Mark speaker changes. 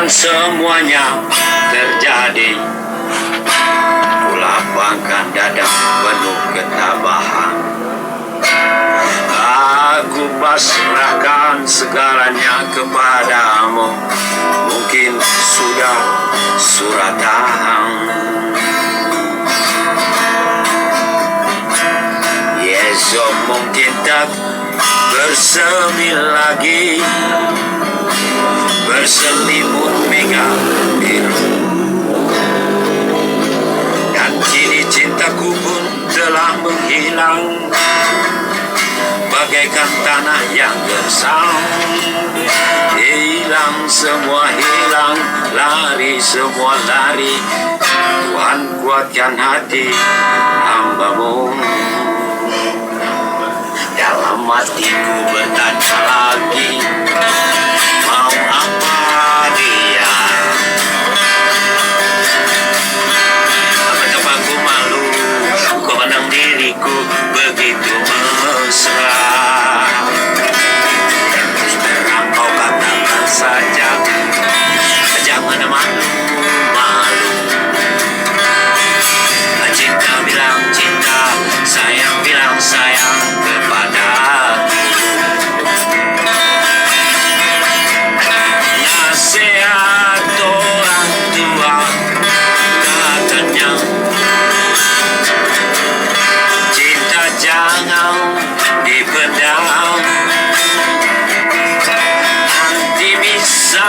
Speaker 1: biarkan semuanya terjadi. Kulapangkan dada penuh ketabahan. Aku pasrahkan segalanya kepadamu. Mungkin sudah suratan. Esok mungkin tak bersemi lagi, berselimut mega biru. Dan kini cintaku pun telah menghilang, bagaikan tanah yang gersang. Hilang semua hilang, lari semua lari. Tuhan kuatkan hati hamba-Mu. Dalam hatiku bertanya lagi, mau apa dia? Apakah aku malu kau pandang diriku begitu mesra? Terang kau katakan saja, jangan malu-malu. Cinta bilang cinta, sayang bilang sayang kepadaku. Nasihat orang tua katanya, cinta jangan dipendam, nanti bisa